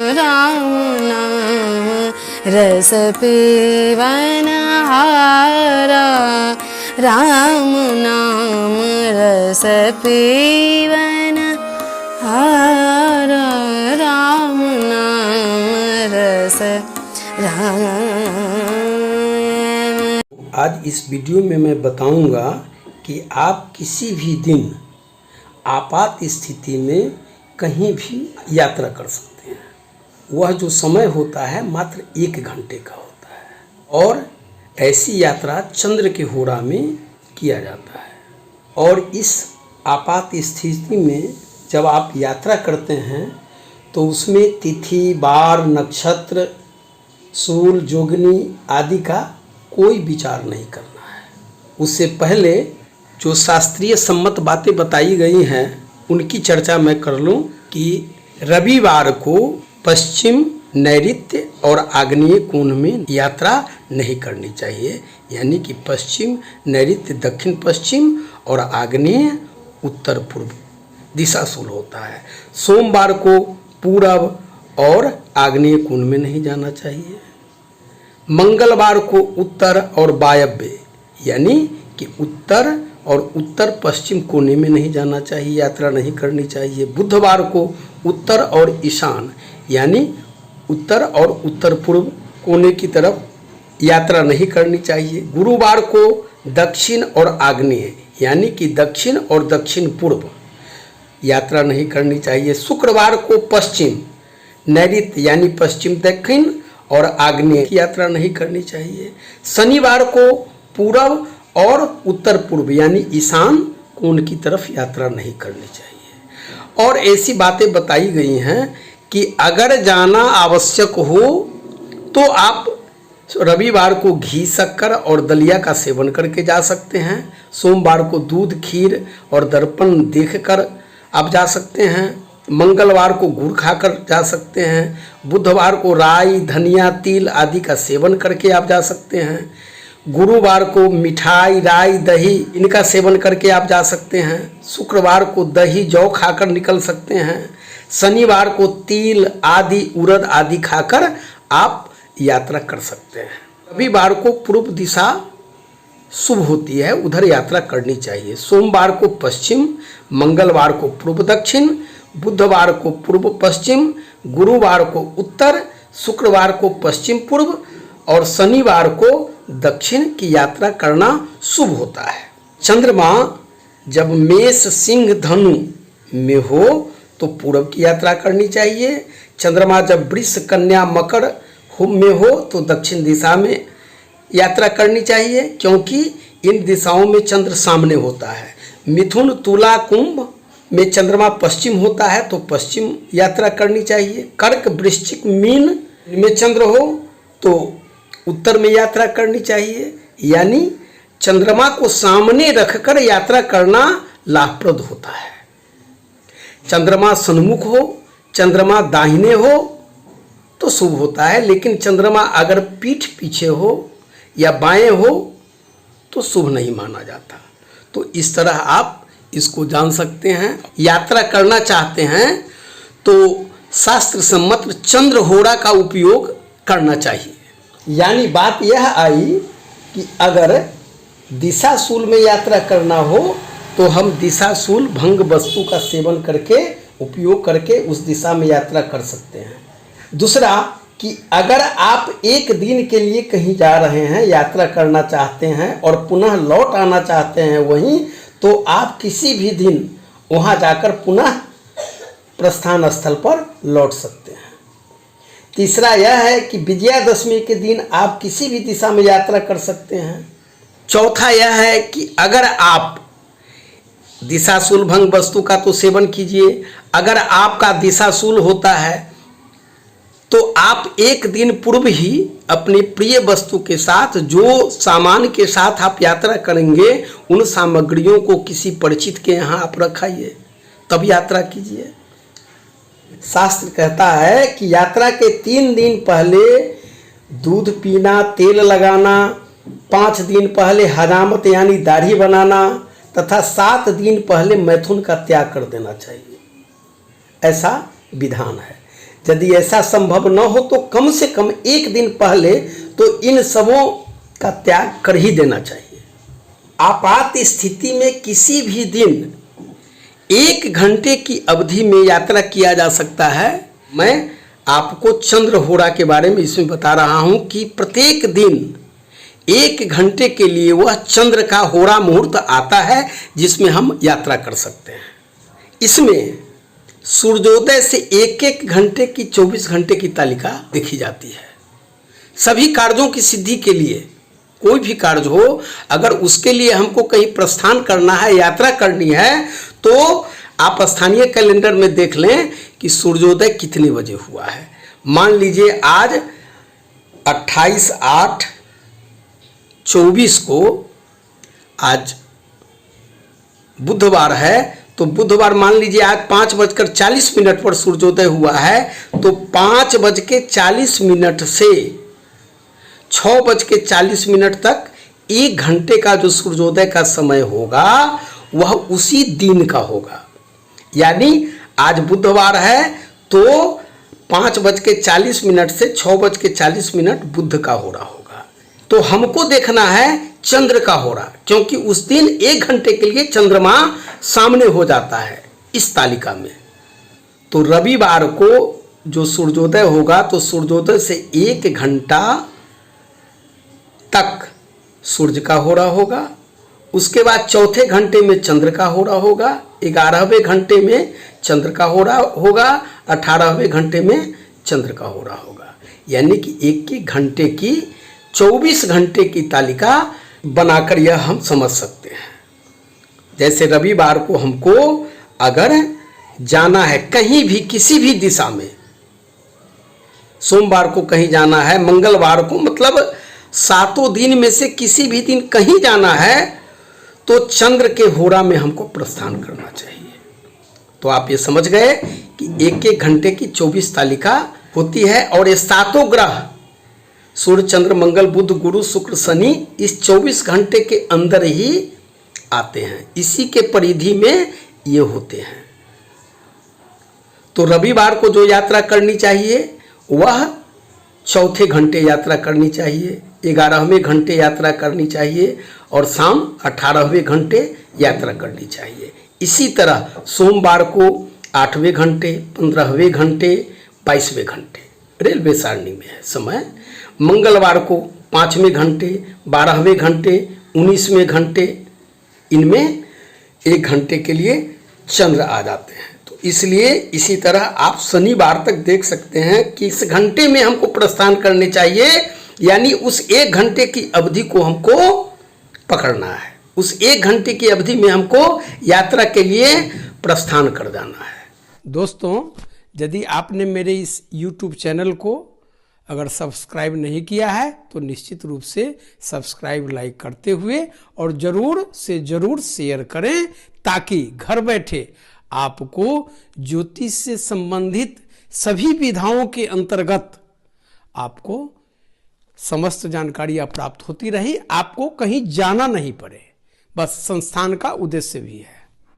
राम नाम रस पीवन हारा, राम नाम रस पीवन हारा, राम नाम रस राम। आज इस वीडियो में मैं बताऊंगा कि आप किसी भी दिन आपात स्थिति में कहीं भी यात्रा कर सकते हैं। वह जो समय होता है मात्र 1 घंटे का होता है और ऐसी यात्रा चंद्र के होरा में किया जाता है। और इस आपात स्थिति में जब आप यात्रा करते हैं तो उसमें तिथि, वार, नक्षत्र, सूल, जोगनी आदि का कोई विचार नहीं करना है। उससे पहले जो शास्त्रीय सम्मत बातें बताई गई हैं उनकी चर्चा मैं कर लूं कि रविवार को पश्चिम, नैऋत्य और आग्नेय कोण में यात्रा नहीं करनी चाहिए, यानी कि पश्चिम, नैऋत्य दक्षिण पश्चिम और आग्नेय उत्तर पूर्व दिशाशूल होता है। सोमवार को पूरब और आग्नेय कोण में नहीं जाना चाहिए। मंगलवार को उत्तर और वायव्य यानी कि उत्तर और उत्तर पश्चिम कोने में नहीं जाना चाहिए, यात्रा नहीं करनी चाहिए। बुधवार को उत्तर और ईशान यानी उत्तर और उत्तर पूर्व कोने की तरफ यात्रा नहीं करनी चाहिए। गुरुवार को दक्षिण और आग्नेय यानी कि दक्षिण और दक्षिण पूर्व यात्रा नहीं करनी चाहिए। शुक्रवार को पश्चिम, नैऋत्य यानी पश्चिम दक्षिण और आग्नेय की यात्रा नहीं करनी चाहिए। शनिवार को पूरब और उत्तर पूर्व यानी ईशान कोण की तरफ यात्रा नहीं करनी चाहिए। और ऐसी बातें बताई गई हैं कि अगर जाना आवश्यक हो तो आप रविवार को घी, शक्कर और दलिया का सेवन करके जा सकते हैं। सोमवार को दूध, खीर और दर्पण देखकर आप जा सकते हैं। मंगलवार को गुड़ खाकर जा सकते हैं। बुधवार को राई, धनिया, तिल आदि का सेवन करके आप जा सकते हैं। गुरुवार को मिठाई, राई, दही इनका सेवन करके आप जा सकते हैं। शुक्रवार को दही, जौ खाकर निकल सकते हैं। शनिवार को तिल आदि, उड़द आदि खाकर आप यात्रा कर सकते हैं। रविवार को पूर्व दिशा शुभ होती है, उधर यात्रा करनी चाहिए। सोमवार को पश्चिम, मंगलवार को पूर्व दक्षिण, बुधवार को पूर्व पश्चिम, गुरुवार को उत्तर, शुक्रवार को पश्चिम पूर्व और शनिवार को दक्षिण की यात्रा करना शुभ होता है। चंद्रमा जब मेष, सिंह, धनु में हो तो पूर्व की यात्रा करनी चाहिए। चंद्रमा जब वृष, कन्या, मकर में हो तो दक्षिण दिशा में यात्रा करनी चाहिए, क्योंकि इन दिशाओं में चंद्र सामने होता है। मिथुन, तुला, कुंभ में चंद्रमा पश्चिम होता है तो पश्चिम यात्रा करनी चाहिए। कर्क, वृश्चिक, मीन में चंद्र हो तो उत्तर में यात्रा करनी चाहिए, यानी चंद्रमा को सामने रखकर यात्रा करना लाभप्रद होता है। चंद्रमा सन्मुख हो, चंद्रमा दाहिने हो तो शुभ होता है, लेकिन चंद्रमा अगर पीठ पीछे हो या बाएं हो तो शुभ नहीं माना जाता। तो इस तरह आप इसको जान सकते हैं। यात्रा करना चाहते हैं तो शास्त्र सम्मत चंद्र होरा का उपयोग करना चाहिए। यानी बात यह आई कि अगर दिशाशूल में यात्रा करना हो तो हम दिशाशूल भंग वस्तु का सेवन करके, उपयोग करके उस दिशा में यात्रा कर सकते हैं। दूसरा कि अगर आप एक दिन के लिए कहीं जा रहे हैं, यात्रा करना चाहते हैं और पुनः लौट आना चाहते हैं वहीं, तो आप किसी भी दिन वहां जाकर पुनः प्रस्थान स्थल पर लौट सकते हैं। तीसरा यह है कि विजयादशमी के दिन आप किसी भी दिशा में यात्रा कर सकते हैं। चौथा यह है कि अगर आप दिशाशूल भंग वस्तु का तो सेवन कीजिए, अगर आपका दिशाशूल होता है तो आप एक दिन पूर्व ही अपने प्रिय वस्तु के साथ, जो सामान के साथ आप यात्रा करेंगे, उन सामग्रियों को किसी परिचित के यहाँ आप रखाइए, तब यात्रा कीजिए। शास्त्र कहता है कि यात्रा के 3 दिन पहले दूध पीना, तेल लगाना, 5 दिन पहले हजामत यानी दाढ़ी बनाना तथा 7 दिन पहले मैथुन का त्याग कर देना चाहिए, ऐसा विधान है। यदि ऐसा संभव न हो तो कम से कम एक दिन पहले तो इन सबों का त्याग कर ही देना चाहिए। आपात स्थिति में किसी भी दिन 1 घंटे की अवधि में यात्रा किया जा सकता है। मैं आपको चंद्रहोरा के बारे में इसमें बता रहा हूं कि प्रत्येक दिन 1 घंटे के लिए वह चंद्र का होरा मुहूर्त आता है जिसमें हम यात्रा कर सकते हैं। इसमें सूर्योदय से 1-1 घंटे की 24 घंटे की तालिका देखी जाती है। सभी कार्यों की सिद्धि के लिए, कोई भी कार्य हो, अगर उसके लिए हमको कहीं प्रस्थान करना है, यात्रा करनी है, तो आप स्थानीय कैलेंडर में देख लें कि सूर्योदय कितने बजे हुआ है। मान लीजिए आज 28/8/24 को आज बुधवार है, तो बुधवार मान लीजिए आज 5:40 पर सूर्योदय हुआ है, तो 5:40 से 6:40 तक 1 घंटे का जो सूर्योदय का समय होगा वह उसी दिन का होगा। यानी आज बुधवार है तो 5:40 से 6:40 बुध का हो रहा होगा। तो हमको देखना है चंद्र का हो रहा, क्योंकि उस दिन 1 घंटे के लिए चंद्रमा सामने हो जाता है इस तालिका में। तो रविवार को जो सूर्योदय होगा तो सूर्योदय से 1 घंटा तक सूर्य का हो रहा होगा। उसके बाद चौथे घंटे में चंद्र का हो रहा होगा, 11वें घंटे में चंद्र का हो रहा होगा, 18वें घंटे में चंद्र का हो रहा होगा। यानी कि 1-1 घंटे की 24 घंटे की तालिका बनाकर यह हम समझ सकते हैं। जैसे रविवार को हमको अगर जाना है कहीं भी, किसी भी दिशा में, सोमवार को कहीं जाना है, मंगलवार को, मतलब 7 दिन में से किसी भी दिन कहीं जाना है, तो चंद्र के होरा में हमको प्रस्थान करना चाहिए। तो आप ये समझ गए कि 1-1 घंटे की 24 तालिका होती है। और ये 7 ग्रह सूर्य, चंद्र, मंगल, बुध, गुरु, शुक्र, शनि इस 24 घंटे के अंदर ही आते हैं, इसी के परिधि में ये होते हैं। तो रविवार को जो यात्रा करनी चाहिए वह चौथे घंटे यात्रा करनी चाहिए, 11वें घंटे यात्रा करनी चाहिए और शाम 18वें घंटे यात्रा करनी चाहिए। इसी तरह सोमवार को 8वें घंटे, 15वें घंटे, 22वें घंटे रेलवे सारणी में है समय। मंगलवार को 5वें घंटे, 12वें घंटे, 19वें घंटे, इनमें 1 घंटे के लिए चंद्र आ जाते हैं। तो इसलिए इसी तरह आप शनिवार तक देख सकते हैं कि इस घंटे में हमको प्रस्थान करने चाहिए। यानी उस 1 घंटे की अवधि को हमको पकड़ना है, उस 1 घंटे की अवधि में हमको यात्रा के लिए प्रस्थान कर जाना है। दोस्तों, यदि आपने मेरे इस YouTube चैनल को अगर सब्सक्राइब नहीं किया है तो निश्चित रूप से सब्सक्राइब, लाइक करते हुए और ज़रूर से ज़रूर शेयर करें, ताकि घर बैठे आपको ज्योतिष से संबंधित सभी विधाओं के अंतर्गत आपको समस्त जानकारियाँ प्राप्त होती रही, आपको कहीं जाना नहीं पड़े। बस संस्थान का उद्देश्य भी है।